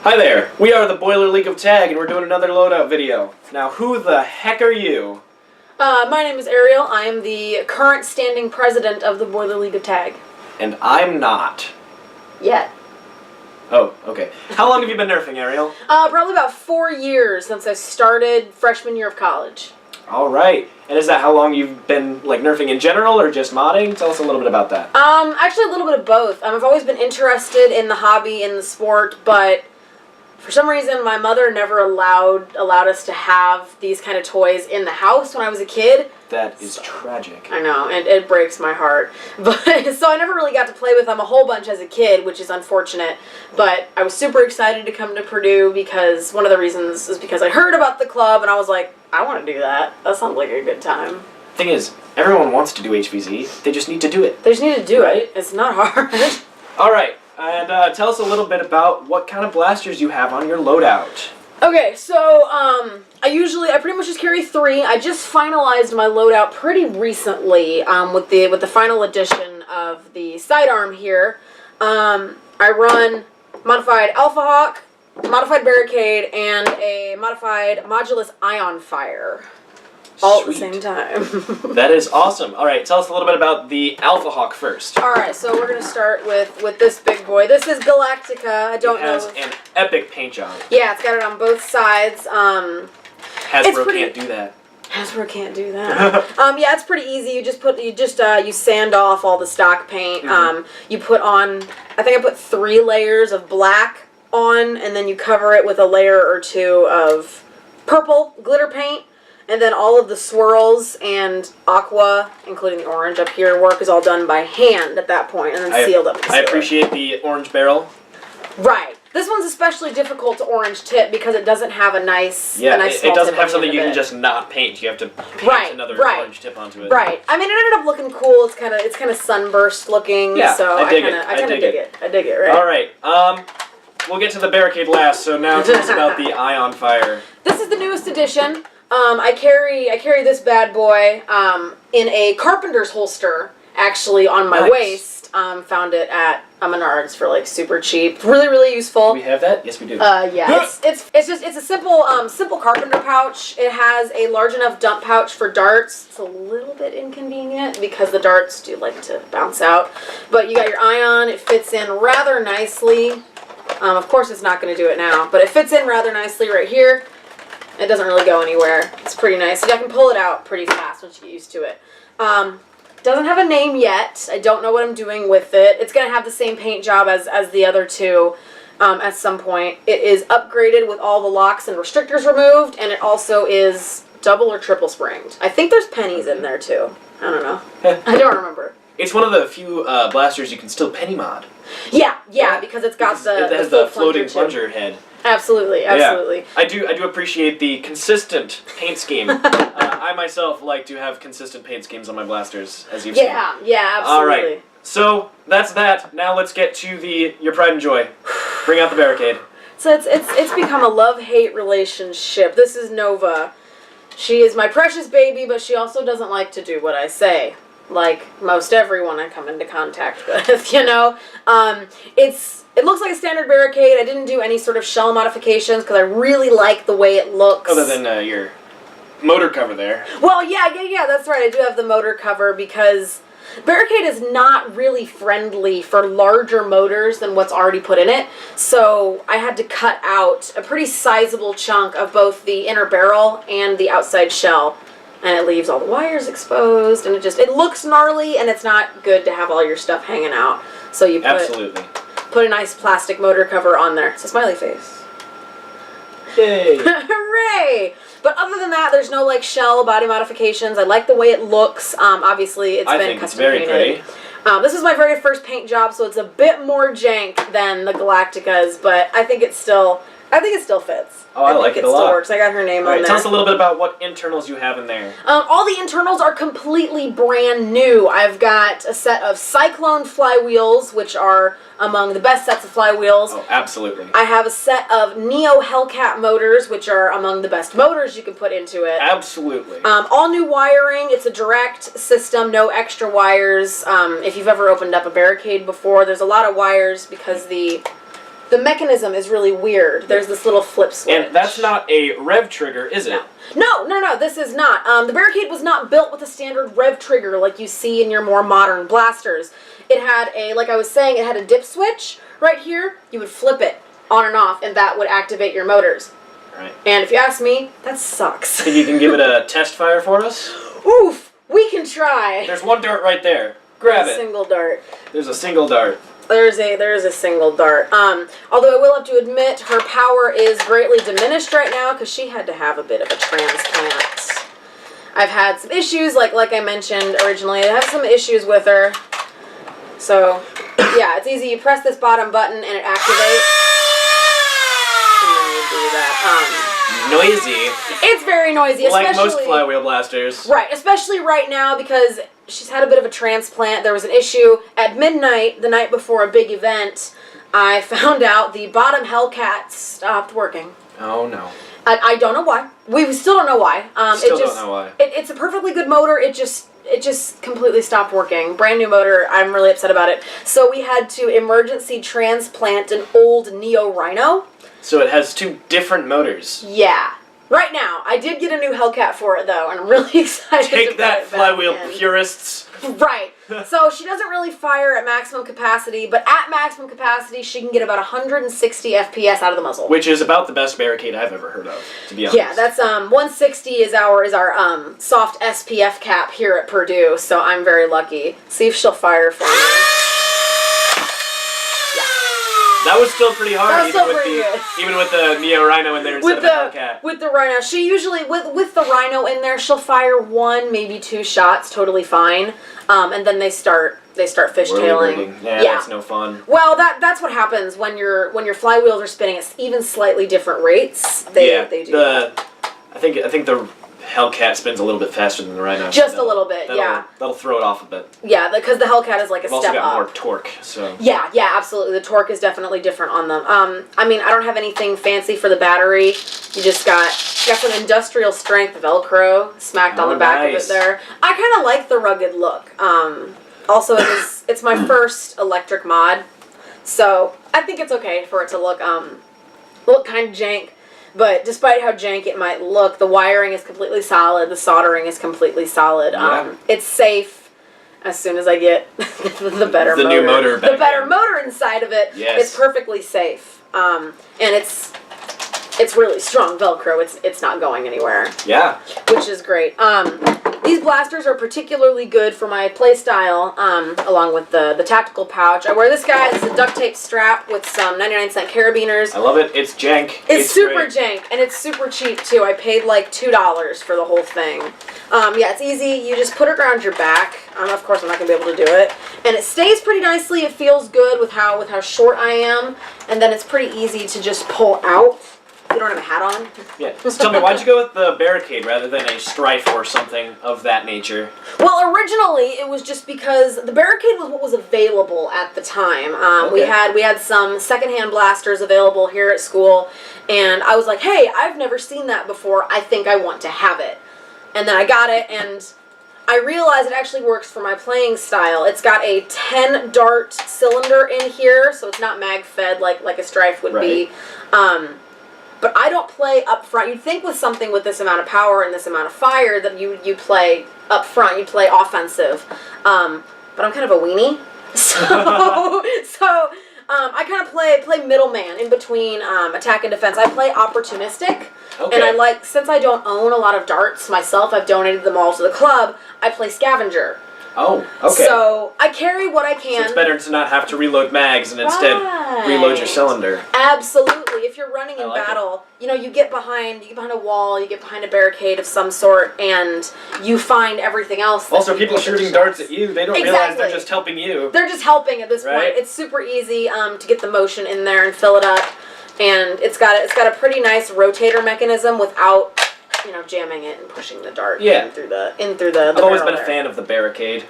Hi there, we are the Boiler League of Tag, and we're doing another loadout video. Now, who the heck are you? My name is Ariel. I am the current standing president of the Boiler League of Tag. And I'm not. Yet. Oh, okay. How long have you been nerfing, Ariel? Probably about 4 years since I started freshman year of college. Alright. And is that how long you've been, like, nerfing in general, or just modding? Tell us a little bit about that. Actually a little bit of both. I've always been interested in the hobby, in the sport, but for some reason, my mother never allowed us to have these kind of toys in the house when I was a kid. That is tragic. I know, and it breaks my heart. But so I never really got to play with them a whole bunch as a kid, which is unfortunate. But I was super excited to come to Purdue because one of the reasons is because I heard about the club, and I was like, I want to do that. That sounds like a good time. Thing is, everyone wants to do HVZ. They just need to do it. They just need to do it. It's not hard. Alright. And tell us a little bit about what kind of blasters you have on your loadout. Okay, so I pretty much just carry 3. I just finalized my loadout pretty recently with the final edition of the sidearm here. I run modified Alpha Hawk, modified Barricade, and a modified Modulus Ion Fire. All at the same time. That is awesome. All right, tell us a little bit about the Alpha Hawk first. All right, so we're going to start with this big boy. This is Galactica. I don't know. It has an epic paint job. Yeah, it's got it on both sides. Hasbro can't do that. Hasbro can't do that. Yeah, it's pretty easy. You sand off all the stock paint. You put on, I think I put 3 layers of black on, and then you cover it with a layer or 2 of purple glitter paint. And then all of the swirls and aqua, including the orange up here, work is all done by hand at that point, and then sealed up. I appreciate the orange barrel. Right. This one's especially difficult to orange tip because it doesn't have a nice, it doesn't have something you can just not paint. You have to paint another orange tip onto it. Right. I mean, it ended up looking cool. It's kind of sunburst looking. Yeah, so I kind of dig it. I dig it. Right. All right. We'll get to the Barricade last. So now tell us about the Ion Fire. This is the newest edition. I carry this bad boy in a carpenter's holster, actually, on my waist. Found it at Menards for like super cheap. Really, really useful. Do we have that? Yes, we do. Yeah. It's a simple carpenter pouch. It has a large enough dump pouch for darts. It's a little bit inconvenient because the darts do like to bounce out. But you got your ion. It fits in rather nicely. Of course, it's not going to do it now, but it fits in rather nicely right here. It doesn't really go anywhere. It's pretty nice. I can pull it out pretty fast once you get used to it. Doesn't have a name yet. I don't know what I'm doing with it. It's going to have the same paint job as the other 2 at some point. It is upgraded with all the locks and restrictors removed, and it also is double or triple springed. I think there's pennies in there too. I don't know. I don't remember. It's one of the few blasters you can still penny mod. Yeah, because it's got it has the floating plunger head. Absolutely. Yeah. I do appreciate the consistent paint scheme. I myself like to have consistent paint schemes on my blasters, as you've seen. Yeah, absolutely. All right, so that's that. Now let's get to your pride and joy. Bring out the Barricade. So it's become a love-hate relationship. This is Nova. She is my precious baby, but she also doesn't like to do what I say. Like most everyone I come into contact with, you know. It looks like a standard Barricade. I didn't do any sort of shell modifications because I really like the way it looks. Other than your motor cover there. Well, yeah, that's right. I do have the motor cover because Barricade is not really friendly for larger motors than what's already put in it. So I had to cut out a pretty sizable chunk of both the inner barrel and the outside shell. And it leaves all the wires exposed, and it looks gnarly, and it's not good to have all your stuff hanging out. So you put a nice plastic motor cover on there. It's a smiley face. Yay! Hooray! But other than that, there's no like shell body modifications. I like the way it looks. Obviously, it's been custom painted. It's very pretty. This is my very first paint job, so it's a bit more jank than the Galacticas, but I think it still fits. Oh, I like it a lot. Still works. I got her name on there. Tell us a little bit about what internals you have in there. All the internals are completely brand new. I've got a set of Cyclone flywheels, which are among the best sets of flywheels. Oh, absolutely. I have a set of Neo Hellcat motors, which are among the best motors you can put into it. Absolutely. All new wiring. It's a direct system, no extra wires. If you've ever opened up a Barricade before, there's a lot of wires because the the mechanism is really weird. There's this little flip switch. And that's not a rev trigger, is it? No, this is not. The Barricade was not built with a standard rev trigger like you see in your more modern blasters. It had like I was saying, it had a dip switch right here. You would flip it on and off, and that would activate your motors. Right. And if you ask me, that sucks. Think you can give it a test fire for us? Oof, we can try. There's one dart right there. Grab it. Single dart. There's a single dart. There's a single dart. Although I will have to admit, her power is greatly diminished right now because she had to have a bit of a transplant. I've had some issues, like I mentioned originally. I have some issues with her. So, yeah, it's easy. You press this bottom button and it activates. And then you do that. Noisy. It's very noisy, especially... Like most flywheel blasters. Right, especially right now because she's had a bit of a transplant. There was an issue at midnight, the night before a big event. I found out the bottom Hellcat stopped working. Oh, no. I don't know why. We still don't know why. Still don't know why. It's a perfectly good motor. It just completely stopped working. Brand new motor. I'm really upset about it. So we had to emergency transplant an old Neo Rhino. So it has two different motors. Yeah. Right now, I did get a new Hellcat for it though, and I'm really excited. Take that, flywheel purists. Right. So she doesn't really fire at maximum capacity, but at maximum capacity, she can get about 160 FPS out of the muzzle. Which is about the best Barricade I've ever heard of, to be honest. Yeah, that's 160 is our soft SPF cap here at Purdue, so I'm very lucky. See if she'll fire for me. That was still pretty hard, that was still pretty good. Even with the Neo Rhino in there instead of a Hellcat. With the Rhino, she usually, with the Rhino in there, she'll fire 1, maybe 2 shots, totally fine, and then they start fishtailing. Yeah, that's no fun. Well, that's what happens when your flywheels are spinning at even slightly different rates. They do that. I think the Hellcat spins a little bit faster than the Rhino. Just a little bit, yeah. That'll throw it off a bit. Yeah, because the Hellcat is like a step up. Also got more torque, so. Yeah, absolutely. The torque is definitely different on them. I mean, I don't have anything fancy for the battery. You just got some industrial strength Velcro smacked on the back of it there. I kind of like the rugged look. Also, it's my first electric mod, so I think it's okay for it to look kind of jank. But despite how jank it might look, the wiring is completely solid. The soldering is completely solid. Yeah. It's safe as soon as I get the better motor. New motor back the better motor inside of it. Yes. It's perfectly safe. And it's really strong Velcro. It's not going anywhere. Yeah. Which is great. These blasters are particularly good for my play style, along with the tactical pouch. I wear this guy. It's a duct tape strap with some 99-cent carabiners. I love it. It's jank. It's super jank, and it's super cheap, too. I paid like $2 for the whole thing. Yeah, it's easy. You just put it around your back. Of course, I'm not going to be able to do it. And it stays pretty nicely. It feels good with how short I am. And then it's pretty easy to just pull out. You don't have a hat on? Yeah. So tell me, why'd you go with the Barricade rather than a Strife or something of that nature? Well, originally it was just because the Barricade was what was available at the time. Okay. We had some secondhand blasters available here at school, and I was like, hey, I've never seen that before. I think I want to have it. And then I got it, and I realized it actually works for my playing style. It's got a 10-dart cylinder in here, so it's not mag-fed like a Strife would be. But I don't play up front. You'd think with something with this amount of power and this amount of fire that you play up front, you play offensive. But I'm kind of a weenie. So I kind of play middleman in between attack and defense. I play opportunistic. Okay. And I like, since I don't own a lot of darts myself, I've donated them all to the club, I play scavenger. Oh, okay. So I carry what I can. So it's better to not have to reload mags and instead reload your cylinder. Absolutely. If you're running in battle, you get behind a wall, you get behind a barricade of some sort, and you find everything else. Also, people shooting darts at you, they don't realize they're just helping you. They're just helping at this point. It's super easy to get the motion in there and fill it up, and it's got a pretty nice rotator mechanism without jamming it and pushing the dart in through the I've always been a fan of the Barricade.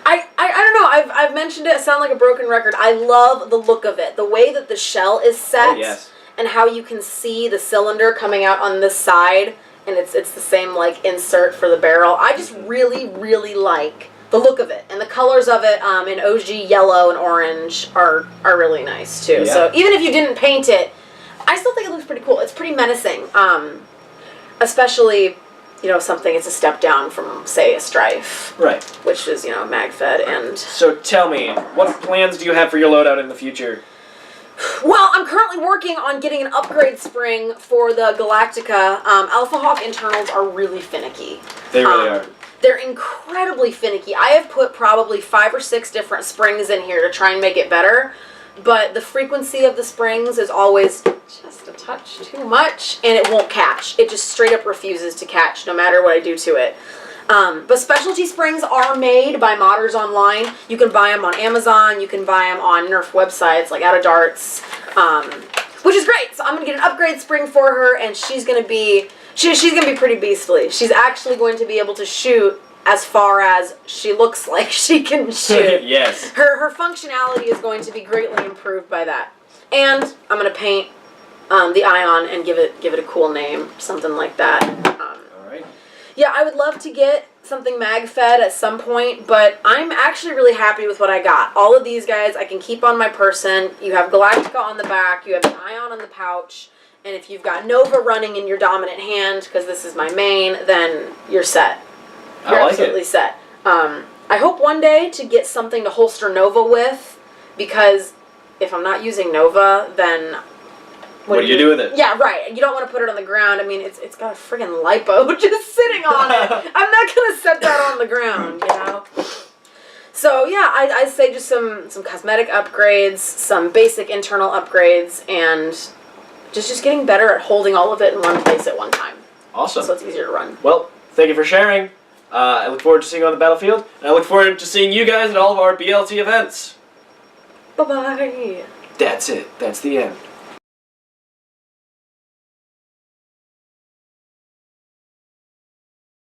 I don't know. I've mentioned it. I sound like a broken record. I love the look of it. The way that the shell is set. Oh, yes. And how you can see the cylinder coming out on this side, and it's the same like insert for the barrel. I just really, really like the look of it and the colors of it in OG yellow and orange are really nice too. Yeah. So even if you didn't paint it, I still think it looks pretty cool. It's pretty menacing, especially something. It's a step down from say a Strife, Right. which is MagFed and. So tell me, what plans do you have for your loadout in the future? Well, I'm currently working on getting an upgrade spring for the Galactica. Alpha Hawk internals are really finicky. They really are. They're incredibly finicky. I have put probably 5 or 6 different springs in here to try and make it better, but the frequency of the springs is always just a touch too much, and it won't catch. It just straight up refuses to catch no matter what I do to it. But specialty springs are made by modders online. You can buy them on Amazon. You can buy them on Nerf websites like Out of Darts, which is great. So I'm gonna get an upgrade spring for her, and she's gonna be pretty beastly. She's actually going to be able to shoot as far as she looks like she can shoot. Yes. Her functionality is going to be greatly improved by that. And I'm gonna paint the Ion and give it a cool name, something like that. All right. Yeah, I would love to get something MagFed at some point, but I'm actually really happy with what I got. All of these guys I can keep on my person. You have Galactica on the back, you have the Ion on the pouch, and if you've got Nova running in your dominant hand, because this is my main, then you're set. You're absolutely set. I hope one day to get something to holster Nova with, because if I'm not using Nova, then... What do you do with it? Yeah, right. You don't want to put it on the ground. I mean, it's got a friggin' lipo just sitting on it. I'm not going to set that on the ground, So, yeah, I'd say just some cosmetic upgrades, some basic internal upgrades, and just getting better at holding all of it in one place at one time. Awesome. So it's easier to run. Well, thank you for sharing. I look forward to seeing you on the battlefield, and I look forward to seeing you guys at all of our BLT events. Bye-bye. That's it. That's the end.